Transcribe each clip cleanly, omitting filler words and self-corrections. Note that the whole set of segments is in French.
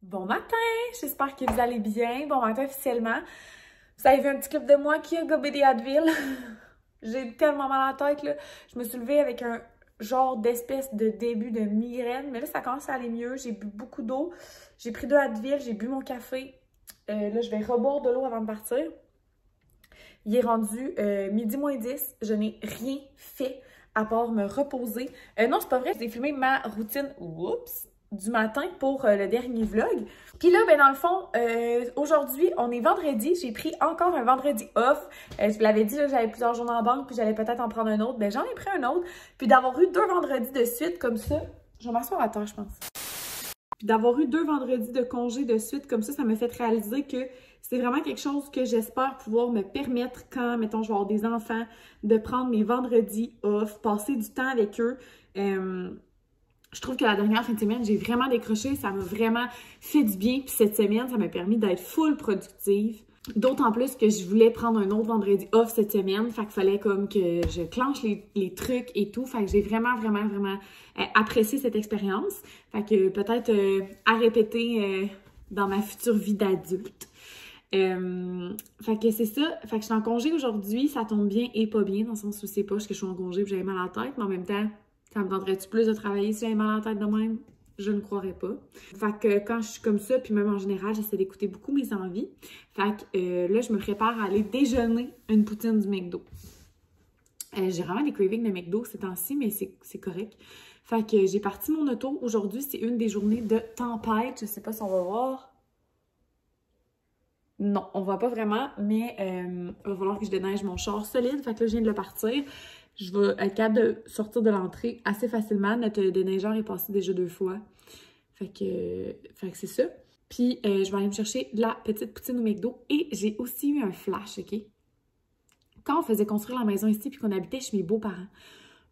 Bon matin! J'espère que vous allez bien. Bon matin officiellement. Vous avez vu un petit clip de moi qui a gobé des Advil. J'ai tellement mal à la tête, là. Je me suis levée avec un genre d'espèce de début de migraine. Mais là, ça commence à aller mieux. J'ai bu beaucoup d'eau. J'ai pris 2 Advil. J'ai bu mon café. Là, je vais reboire de l'eau avant de partir. Il est rendu midi moins 10. Je n'ai rien fait à part me reposer. Non, c'est pas vrai. J'ai filmé ma routine. Oups! Du matin pour le dernier vlog. Puis là, ben dans le fond, aujourd'hui, on est vendredi. J'ai pris encore un vendredi off. Je vous l'avais dit, j'avais plusieurs journées en banque, puis j'allais peut-être en prendre un autre. Ben j'en ai pris un autre. Puis d'avoir eu 2 vendredis de suite comme ça, je vais m'asseoir à terre, je pense. Puis d'avoir eu 2 vendredis de congé de suite comme ça me fait réaliser que c'est vraiment quelque chose que j'espère pouvoir me permettre quand, mettons, je vais avoir des enfants, de prendre mes vendredis off, passer du temps avec eux. Je trouve que la dernière fin de semaine, j'ai vraiment décroché. Ça m'a vraiment fait du bien. Puis cette semaine, ça m'a permis d'être full productive. D'autant plus que je voulais prendre un autre vendredi off cette semaine. Fait qu'il fallait comme que je clenche les trucs et tout. Fait que j'ai vraiment apprécié cette expérience. Fait que peut-être à répéter dans ma future vie d'adulte. Fait que c'est ça. Fait que je suis en congé aujourd'hui. Ça tombe bien et pas bien. Dans le sens où c'est pas parce que je suis en congé et que j'avais mal à la tête. Mais en même temps, ça me tenterait-tu plus de travailler si j'avais mal à la tête de même? Je ne croirais pas. Fait que quand je suis comme ça, puis même en général, j'essaie d'écouter beaucoup mes envies. Fait que là, je me prépare à aller déjeuner une poutine du McDo. J'ai vraiment des cravings de McDo ces temps-ci, mais c'est correct. Fait que j'ai parti mon auto. Aujourd'hui, c'est une des journées de tempête. Je sais pas si on va voir. Non, on voit pas vraiment, mais il va falloir que je déneige mon char solide. Fait que là, je viens de le partir. Je vais être capable de sortir de l'entrée assez facilement. Notre déneigeur est passé déjà 2 fois. Fait que c'est ça. Puis, je vais aller me chercher de la petite poutine au McDo. Et j'ai aussi eu un flash, OK? Quand on faisait construire la maison ici puis qu'on habitait chez mes beaux-parents,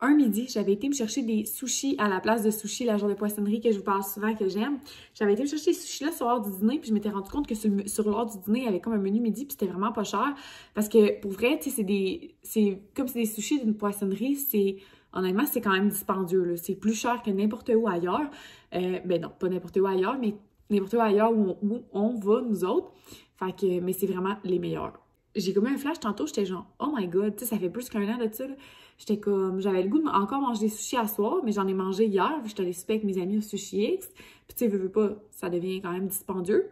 un midi, j'avais été me chercher des sushis à la place de sushis, la genre de poissonnerie que je vous parle souvent, que j'aime. J'avais été me chercher ces sushis-là sur l'heure du dîner, puis je m'étais rendu compte que sur l'heure du dîner, il y avait comme un menu midi, puis c'était vraiment pas cher. Parce que, pour vrai, tu sais, comme c'est des sushis d'une poissonnerie, honnêtement, c'est quand même dispendieux, c'est plus cher que n'importe où ailleurs. Ben non, pas n'importe où ailleurs, mais n'importe où ailleurs où on va, nous autres. Fait que, mais c'est vraiment les meilleurs. J'ai comme eu un flash tantôt, j'étais genre, oh my god, tu sais, ça fait plus qu'1 an de ça, là. J'étais comme, j'avais le goût de encore manger des sushis à soir, mais j'en ai mangé hier, j'étais allée souper avec mes amis au Sushi X, puis tu sais, veux pas, ça devient quand même dispendieux.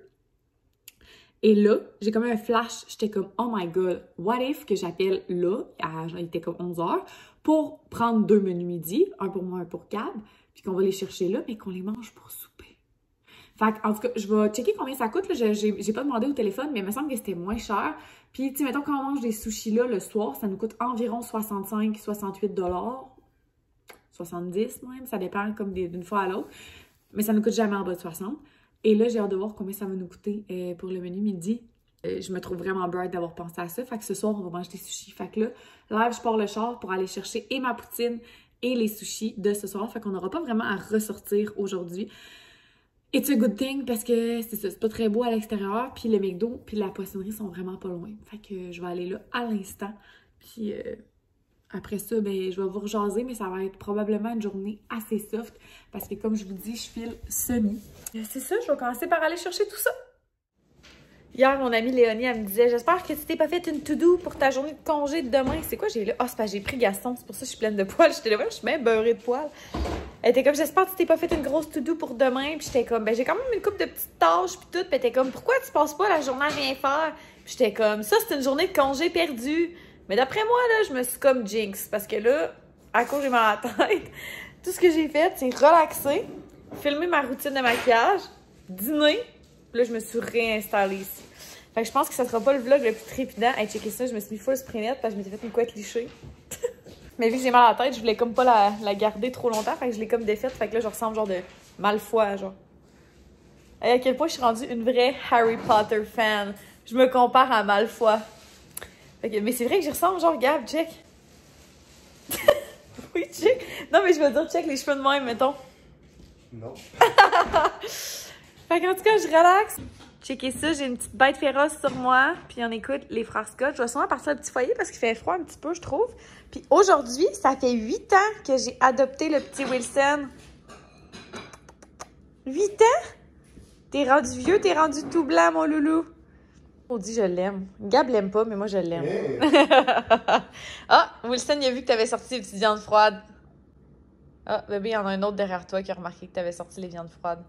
Et là, j'ai comme un flash, j'étais comme, oh my god, what if que j'appelle là, il était comme 11h, pour prendre 2 menus midi, un pour moi, un pour Gab, puis qu'on va les chercher là, mais qu'on les mange pour souper. Fait en tout cas, je vais checker combien ça coûte. J'ai pas demandé au téléphone, mais il me semble que c'était moins cher. Puis, tu sais, mettons, quand on mange des sushis là le soir, ça nous coûte environ 65-68 $. 70 même, ça dépend comme d'une fois à l'autre. Mais ça nous coûte jamais en bas de 60. Et là, j'ai hâte de voir combien ça va nous coûter pour le menu midi. Je me trouve vraiment bright d'avoir pensé à ça. Fait que ce soir, on va manger des sushis. Fait que là, je pars le char pour aller chercher et ma poutine et les sushis de ce soir. Fait qu'on n'aura pas vraiment à ressortir aujourd'hui. It's a good thing parce que c'est ça, c'est pas très beau à l'extérieur. Puis le McDo puis la poissonnerie sont vraiment pas loin. Fait que je vais aller là à l'instant. Puis après ça, ben je vais vous rejaser, mais ça va être probablement une journée assez soft. Parce que comme je vous dis, je file semi. C'est ça, je vais commencer par aller chercher tout ça. Hier, mon amie Léonie, elle me disait, j'espère que tu t'es pas fait une to-do pour ta journée de congé de demain. C'est quoi j'ai là? Ah, c'est parce que j'ai pris Gaston, c'est pour ça que je suis pleine de poils. J'étais là, je suis même beurrée de poils. Elle était comme, j'espère que tu t'es pas fait une grosse to-do pour demain. Puis j'étais comme, ben j'ai quand même une couple de petites tâches puis tout. Puis elle était comme, pourquoi tu passes pas la journée à rien faire? Puis j'étais comme, ça c'est une journée de congé perdue. Mais d'après moi, là, je me suis comme jinx. Parce que là, à cause j'ai mal à la tête, tout ce que j'ai fait, c'est relaxer, filmer ma routine de maquillage, dîner. Là, je me suis réinstallée ici. Fait que je pense que ça sera pas le vlog le plus trépidant. Hey, checker ça, je me suis mis full spray net parce que je m'étais fait une couette lichée. Mais vu que j'ai mal à la tête, je voulais comme pas la garder trop longtemps. Fait que je l'ai comme défaite. Fait que là, je ressemble genre de Malfoy, genre. Et à quel point je suis rendue une vraie Harry Potter fan. Je me compare à Malfoy. Fait que, mais c'est vrai que j'y ressemble, genre, Gab, check. Oui, check. Non, mais je veux dire, check les cheveux de même, mettons. Non. Fait qu'en tout cas, je relaxe. Checkez ça, j'ai une petite bête féroce sur moi. Puis on écoute les frères Scott. Je vais sûrement partir au petit foyer parce qu'il fait froid un petit peu, je trouve. Puis aujourd'hui, ça fait 8 ans que j'ai adopté le petit Wilson. 8 ans? T'es rendu vieux, t'es rendu tout blanc, mon loulou. On dit je l'aime. Gab l'aime pas, mais moi je l'aime. Hey. Ah, Wilson, il a vu que t'avais sorti les petites viandes froides. Ah, bébé, il y en a un autre derrière toi qui a remarqué que t'avais sorti les viandes froides.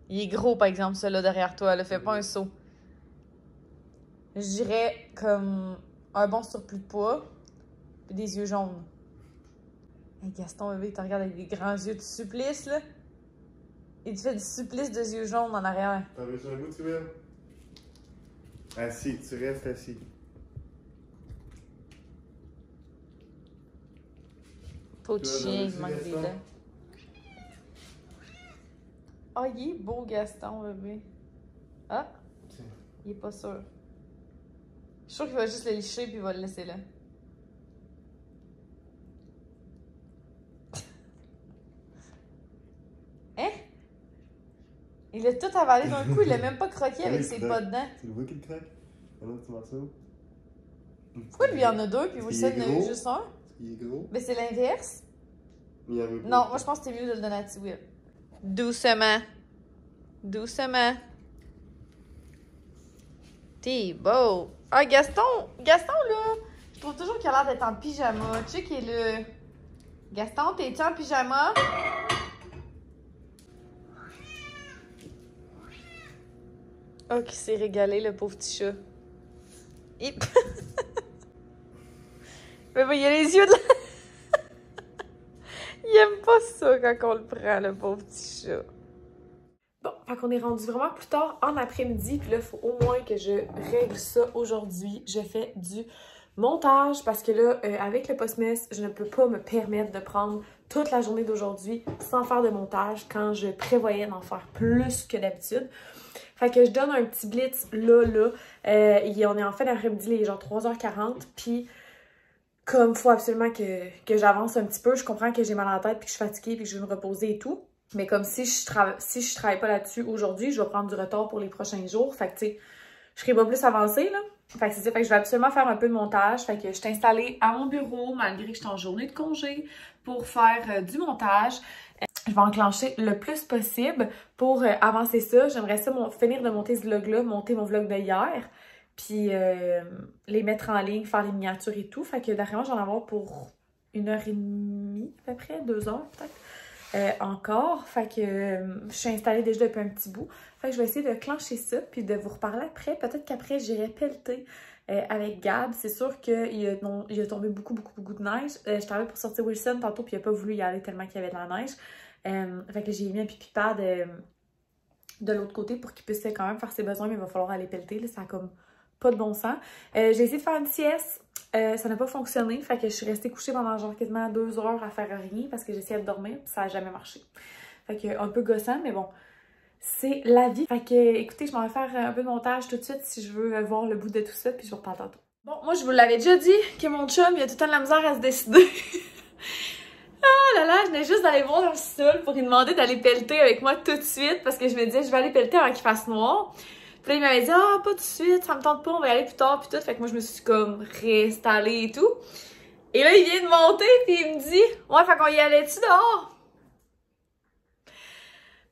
Il est gros, par exemple, celui-là derrière toi. Là, fais pas un saut. Je dirais comme un bon surplus de poids et des yeux jaunes. Hey, Gaston, bébé, il te regarde avec des grands yeux de supplice, là. Il te fait du supplice de yeux jaunes en arrière. T'en veux sur un bout, tu veux? Assis, tu restes assis. Pas de chien, il manque des dents. Ah, il est beau, Gaston, bébé. Ah, il est pas sûr. Je suis sûre qu'il va juste le licher puis il va le laisser là. Hein? Il a tout avalé d'un coup, il l'a même pas croqué avec ses pas dedans. Tu le vois qu'il craque? Un autre petit morceau? Pourquoi lui en a deux puis Wilson en a eu juste un? Il est gros? Ben c'est l'inverse. Non, moi je pense que c'était mieux de le donner à Tiwil. Doucement. Doucement. T'es beau. Ah, Gaston! Gaston, là, je trouve toujours qu'il a l'air d'être en pyjama. Tu sais qu'il est là. Gaston, t'es-tu en pyjama? Oh, qui s'est régalé, le pauvre petit chat. Hip! Mais bon, il a les yeux de la... Il aime pas ça quand on le prend, le pauvre petit chat. Bon, fait qu'on est rendu vraiment plus tard en après-midi, puis là, il faut au moins que je règle ça aujourd'hui. Je fais du montage parce que là, avec le post-mess, je ne peux pas me permettre de prendre toute la journée d'aujourd'hui sans faire de montage quand je prévoyais d'en faire plus que d'habitude. Fait que je donne un petit blitz là. On est en fin d'après-midi, il est genre 3h40, puis comme il faut absolument que j'avance un petit peu, je comprends que j'ai mal à la tête, puis que je suis fatiguée, puis que je veux me reposer et tout. Mais comme si je travaille pas là-dessus aujourd'hui, je vais prendre du retard pour les prochains jours. Fait que, tu sais, je serai pas plus avancée, là. Fait que c'est ça. Fait que je vais absolument faire un peu de montage. Fait que je suis installée à mon bureau, malgré que je suis en journée de congé, pour faire du montage. Je vais enclencher le plus possible pour avancer ça. J'aimerais ça finir de monter ce vlog-là, monter mon vlog de hier, puis les mettre en ligne, faire les miniatures et tout. Fait que d'après moi, j'en vais en avoir pour 1h30, à peu près, 2h peut-être. Encore, fait que je suis installée déjà depuis un petit bout. Fait que je vais essayer de clencher ça puis de vous reparler après. Peut-être qu'après j'irai pelleter avec Gab. C'est sûr qu'il a tombé beaucoup de neige. Je travaillais pour sortir Wilson tantôt puis il a pas voulu y aller tellement qu'il y avait de la neige. Fait que j'ai mis un pipi pad de l'autre côté pour qu'il puisse quand même faire ses besoins, mais il va falloir aller pelleter. Là, ça a comme pas de bon sens. J'ai essayé de faire une sieste. Ça n'a pas fonctionné, fait que je suis restée couchée pendant genre quasiment 2 heures à faire rien parce que j'essayais de dormir, puis ça n'a jamais marché. Fait que un peu gossant, mais bon, c'est la vie. Fait que écoutez, je m'en vais faire un peu de montage tout de suite si je veux voir le bout de tout ça, puis je vous reparle tantôt. Bon, moi je vous l'avais déjà dit que mon chum, il a tout le temps de la misère à se décider. Ah là là, je venais juste d'aller voir dans le sol pour lui demander d'aller pelleter avec moi tout de suite parce que je me disais je vais aller pelleter avant qu'il fasse noir. Puis là, il m'avait dit « Ah, pas tout de suite, ça me tente pas, on va y aller plus tard, puis tout. » Fait que moi, je me suis comme réinstallée et tout. Et là, il vient de monter, puis il me dit « Ouais, fait qu'on y allait-tu dehors? »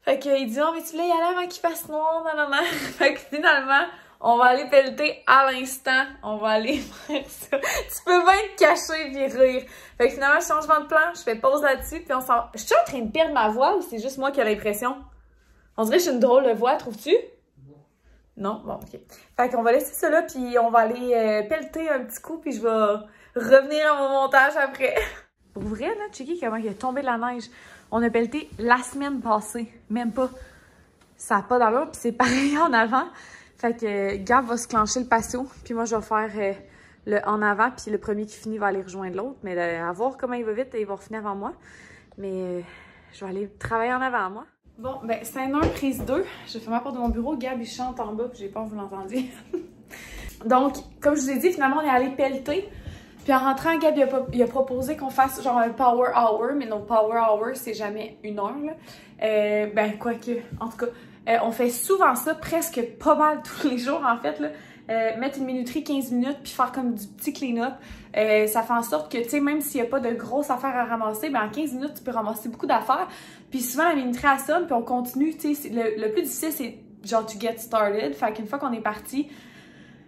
Fait qu'il dit « Oh, mais tu voulais y aller avant qu'il fasse noir, non. » Fait que finalement, on va aller pelleter à l'instant. On va aller faire ça. Tu peux bien te cacher puis rire. Fait que finalement, changement de plan, je fais pause là-dessus, puis on s'en va. Je suis en train de perdre ma voix ou c'est juste moi qui ai l'impression? On dirait que j'ai une drôle de voix, trouves-tu? Non? Bon, ok. Fait qu'on va laisser ça là, puis on va aller pelleter un petit coup, puis je vais revenir à mon montage après. Pour vrai, là, checker comment il a tombé de la neige. On a pelleté la semaine passée. Même pas. Ça n'a pas d'allure, puis c'est pareil en avant. Fait que Gab va se clencher le patio, puis moi, je vais faire le en avant, puis le premier qui finit va aller rejoindre l'autre. Mais à voir comment il va vite, il va finir avant moi. Mais je vais aller travailler en avant, moi. Bon, ben, scène 1, prise 2. Je fais ma porte de mon bureau. Gab, il chante en bas, puis j'ai peur que vous l'entendiez. Donc, comme je vous ai dit, finalement, on est allé pelleter. Puis en rentrant, Gab, il a proposé qu'on fasse genre un power hour. Mais nos power hour, c'est jamais 1 heure, là. Ben, quoique, en tout cas, on fait souvent ça, presque pas mal tous les jours, en fait, là. Mettre une minuterie 15 minutes puis faire comme du petit clean-up. Ça fait en sorte que, tu sais, même s'il n'y a pas de grosses affaires à ramasser, ben en 15 minutes, tu peux ramasser beaucoup d'affaires. Puis souvent, la minuterie, elle sonne, puis on continue, tu sais. Le plus difficile, c'est genre to get started. Fait qu'une fois qu'on est parti,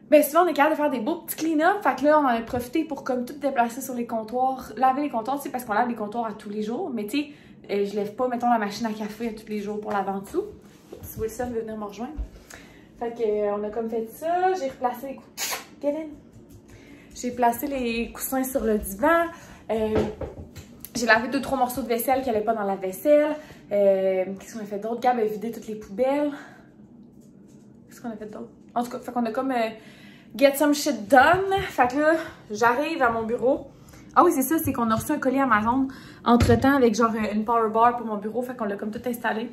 ben souvent on est capable de faire des beaux petits clean-up. Fait que là, on en a profité pour comme tout déplacer sur les comptoirs, laver les comptoirs, tu sais, parce qu'on lave les comptoirs à tous les jours. Mais tu sais, je lève pas, mettons, la machine à café à tous les jours pour laver en dessous. Si Wilson veut venir me rejoindre. Fait que on a comme fait ça. J'ai replacé les coussins. J'ai placé les coussins sur le divan. J'ai lavé 2-3 morceaux de vaisselle qui n'allaient pas dans la vaisselle. Qu'est-ce qu'on a fait d'autre? Gab a vidé toutes les poubelles. Qu'est-ce qu'on a fait d'autre? En tout cas, fait qu'on a comme get some shit done. Fait que là, j'arrive à mon bureau. Ah oui, c'est ça, c'est qu'on a reçu un colis Amazon entre-temps avec genre une power bar pour mon bureau. Fait qu'on l'a comme tout installé.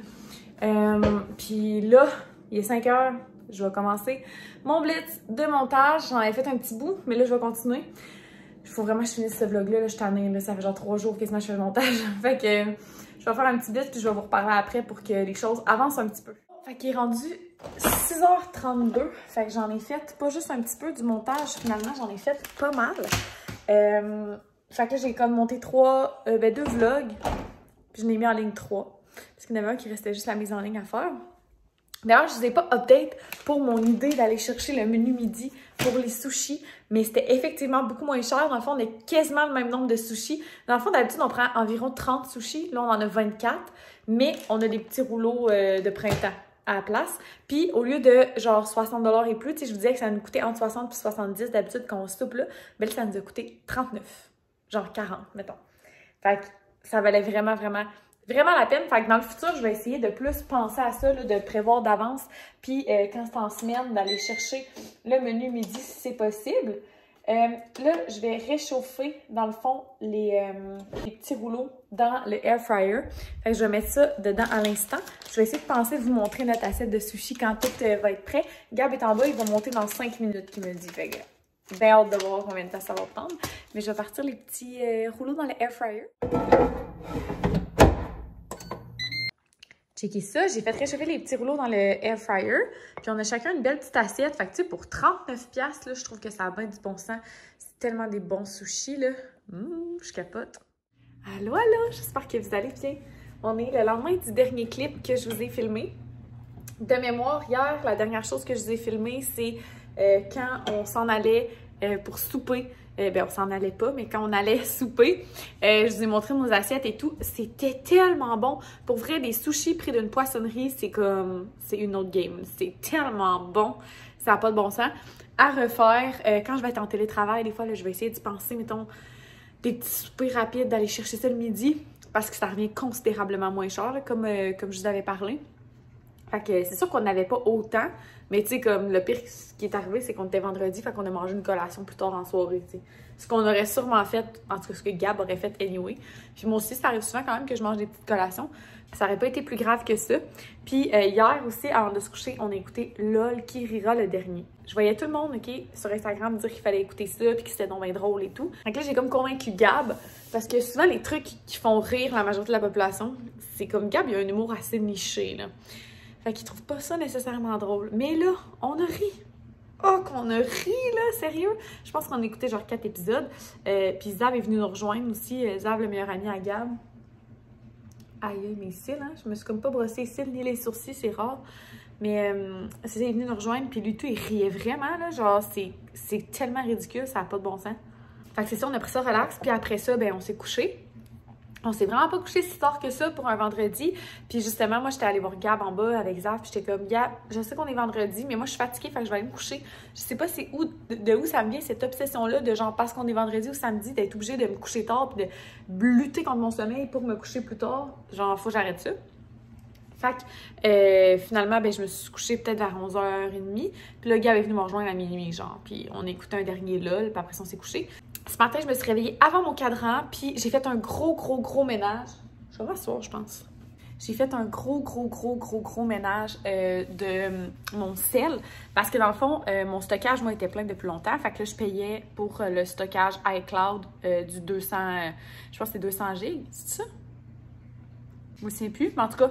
Puis là, il est 5 heures. Je vais commencer mon blitz de montage. J'en avais fait un petit bout, mais là, je vais continuer. Il faut vraiment que je finisse ce vlog-là. Là, je suis tannée, là, ça fait genre 3 jours quasiment que je fais le montage. Fait que je vais faire un petit blitz, puis je vais vous reparler après pour que les choses avancent un petit peu. Fait qu'il est rendu 6h32. Fait que j'en ai fait pas juste un petit peu du montage, finalement, j'en ai fait pas mal. Fait que là, j'ai comme monté 2 vlogs, puis je n'ai mis en ligne 3. Parce qu'il y en avait un qui restait juste la mise en ligne à faire. D'ailleurs, je ne vous ai pas update pour mon idée d'aller chercher le menu midi pour les sushis, mais c'était effectivement beaucoup moins cher. Dans le fond, on a quasiment le même nombre de sushis. Dans le fond, d'habitude, on prend environ 30 sushis. Là, on en a 24, mais on a des petits rouleaux de printemps à la place. Puis, au lieu de genre 60 $ et plus, tu sais, je vous disais que ça nous coûtait entre 60 et 70 d'habitude quand on soupe là, ben là, ça nous a coûté 39. Genre 40, mettons. Fait que ça valait vraiment la peine. Fait que dans le futur, je vais essayer de plus penser à ça, là, de prévoir d'avance. Puis quand c'est en semaine, d'aller chercher le menu midi si c'est possible. Là, je vais réchauffer, dans le fond, les petits rouleaux dans le air fryer. Fait que je vais mettre ça dedans à l'instant. Je vais essayer de penser de vous montrer notre assiette de sushi quand tout va être prêt. Gab est en bas, il va monter dans 5 minutes, qu'il me dit. Fait que bien hâte de voir combien de temps ça va prendre. Mais je vais partir les petits rouleaux dans le air fryer. Checkez ça, j'ai fait réchauffer les petits rouleaux dans le air fryer. Puis on a chacun une belle petite assiette. Fait que tu sais, pour 39$, là, je trouve que ça a bien du bon sens. C'est tellement des bons sushis, là. Je capote. Allô, j'espère que vous allez bien. On est le lendemain du dernier clip que je vous ai filmé. De mémoire, hier, la dernière chose que je vous ai filmé, c'est quand on s'en allait pour souper. Ben, on s'en allait pas, mais quand on allait souper, je vous ai montré nos assiettes et tout. C'était tellement bon. Pour vrai, des sushis pris d'une poissonnerie, c'est comme... c'est une autre game. C'est tellement bon. Ça n'a pas de bon sens. À refaire, quand je vais être en télétravail, des fois, là, je vais essayer d'y penser, mettons, des petits soupers rapides, d'aller chercher ça le midi, parce que ça revient considérablement moins cher, là, comme je vous avais parlé. Fait que c'est sûr qu'on n'avait pas autant, mais tu sais, comme le pire qui est arrivé, c'est qu'on était vendredi, fait qu'on a mangé une collation plus tard en soirée, tu sais. Ce qu'on aurait sûrement fait, en tout cas ce que Gab aurait fait anyway. Puis moi aussi, ça arrive souvent quand même que je mange des petites collations. Ça aurait pas été plus grave que ça. Puis hier aussi, avant de se coucher, on a écouté LOL qui rira le dernier. Je voyais tout le monde, OK, sur Instagram dire qu'il fallait écouter ça, puis que c'était donc bien drôle et tout. Donc là, j'ai comme convaincu Gab, parce que souvent, les trucs qui font rire la majorité de la population, c'est comme Gab, il a un humour assez niché, là. Fait qu'ils trouvent pas ça nécessairement drôle. Mais là, on a ri. Oh, qu'on a ri, là, sérieux. Je pense qu'on a écouté genre 4 épisodes. Puis Zav est venu nous rejoindre aussi. Zav, le meilleur ami à Gab. Aïe, mes cils, hein. Je me suis comme pas brossé les cils ni les sourcils, c'est rare. Mais c'est venu nous rejoindre. Puis lui, tout, il riait vraiment, là. Genre, c'est tellement ridicule, ça n'a pas de bon sens. Fait que c'est ça, on a pris ça relax. Puis après ça, ben, on s'est couché. On s'est vraiment pas couché si tard que ça pour un vendredi. Puis justement, moi, j'étais allée voir Gab en bas avec Zav. Puis j'étais comme, Gab, je sais qu'on est vendredi, mais moi, je suis fatiguée, fait que je vais aller me coucher. Je sais pas c'est de où ça me vient, cette obsession-là, de genre, parce qu'on est vendredi ou samedi, d'être obligée de me coucher tard puis de lutter contre mon sommeil pour me coucher plus tard. Genre, faut que j'arrête ça. Fait que finalement, ben, je me suis couchée peut-être vers 11h30. Puis là, Gab est venu me rejoindre à minuit, genre. Puis on a écouté un dernier LOL, puis après ça, on s'est couché. Ce matin, je me suis réveillée avant mon cadran, puis j'ai fait un gros ménage. Je vais m'asseoir, je pense. J'ai fait un gros ménage de mon sel, parce que dans le fond, mon stockage, moi, était plein depuis longtemps. Fait que là, je payais pour le stockage iCloud du 200, je pense que c'est 200 GB, c'est ça? Je me souviens plus, mais en tout cas,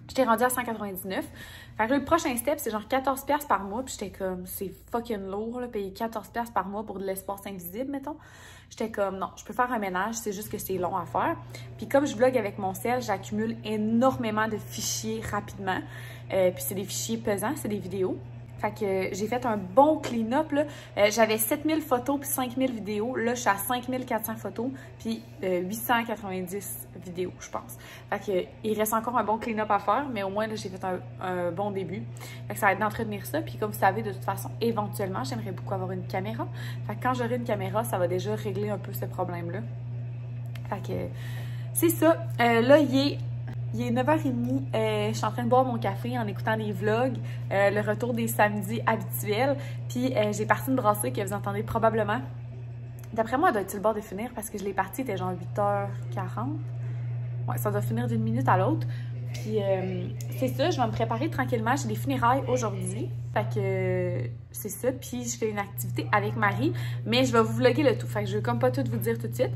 J'étais rendue à 199. Fait que là, le prochain step, c'est genre 14$ par mois. Puis j'étais comme, c'est fucking lourd, là, payer 14$ par mois pour de l'espace invisible, mettons. J'étais comme, non, je peux faire un ménage, c'est juste que c'est long à faire. Puis comme je vlog avec mon cell, j'accumule énormément de fichiers rapidement. Puis c'est des fichiers pesants, c'est des vidéos. Fait que j'ai fait un bon clean-up, là. J'avais 7000 photos puis 5000 vidéos. Là, je suis à 5400 photos puis 890 vidéos, je pense. Fait que il reste encore un bon clean-up à faire, mais au moins, là, j'ai fait un bon début. Fait que ça va être d'entretenir ça. Puis comme vous savez, de toute façon, éventuellement, j'aimerais beaucoup avoir une caméra. Fait que quand j'aurai une caméra, ça va déjà régler un peu ce problème-là. Fait que c'est ça. Là, il est 9h30, je suis en train de boire mon café en écoutant des vlogs, le retour des samedis habituels. Puis j'ai parti une brassée que vous entendez probablement. D'après moi, elle doit être sur le bord de finir parce que je l'ai partie, c'était genre 8h40. Ouais, ça doit finir d'une minute à l'autre. Puis c'est ça, je vais me préparer tranquillement. J'ai des funérailles aujourd'hui. Fait que c'est ça. Puis je fais une activité avec Marie, mais je vais vous vlogger le tout. Fait que je vais comme pas tout vous dire tout de suite.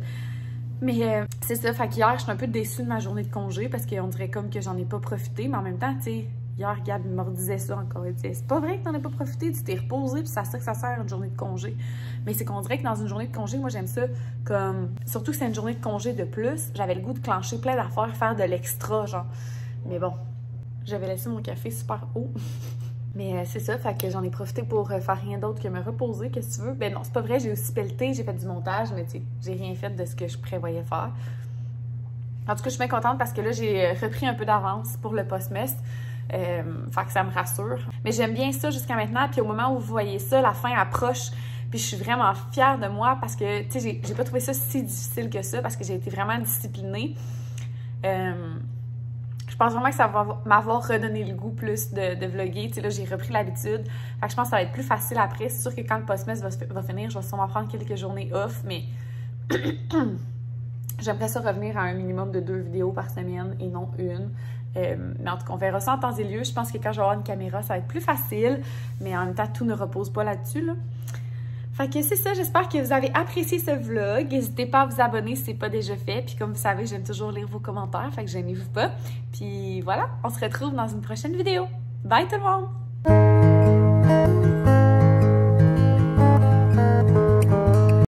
Mais c'est ça, fait qu'hier, je suis un peu déçue de ma journée de congé parce qu'on dirait comme que j'en ai pas profité. Mais en même temps, tu sais, hier, Gab me redisait ça encore. Il disait, c'est pas vrai que t'en as pas profité, tu t'es reposé, puis c'est à ça que ça sert une journée de congé. Mais c'est qu'on dirait que dans une journée de congé, moi, j'aime ça comme... Surtout que c'est une journée de congé de plus, j'avais le goût de clencher plein d'affaires, faire de l'extra, genre. Mais bon, j'avais laissé mon café super haut. Mais c'est ça, fait que j'en ai profité pour faire rien d'autre que me reposer, qu'est-ce que tu veux? Ben non, c'est pas vrai, j'ai aussi pelleté, j'ai fait du montage, mais tu sais, j'ai rien fait de ce que je prévoyais faire. En tout cas, je suis bien contente parce que là, j'ai repris un peu d'avance pour le post-mess. Fait que ça me rassure. Mais j'aime bien ça jusqu'à maintenant, puis au moment où vous voyez ça, la fin approche, puis je suis vraiment fière de moi parce que, tu sais, j'ai pas trouvé ça si difficile que ça parce que j'ai été vraiment disciplinée. Je pense vraiment que ça va m'avoir redonné le goût plus de vlogger. Tu sais, là, j'ai repris l'habitude. Fait que je pense que ça va être plus facile après. C'est sûr que quand le post-mess va finir, je vais sûrement prendre quelques journées off, mais j'aimerais ça revenir à un minimum de 2 vidéos par semaine et non une. Mais en tout cas, on verra ça en temps et lieu. Je pense que quand je vais avoir une caméra, ça va être plus facile, mais en même temps, tout ne repose pas là-dessus, là. Fait que c'est ça, j'espère que vous avez apprécié ce vlog. N'hésitez pas à vous abonner si ce n'est pas déjà fait. Puis comme vous savez, j'aime toujours lire vos commentaires, fait que gênez-vous pas. Puis voilà, on se retrouve dans une prochaine vidéo. Bye tout le monde!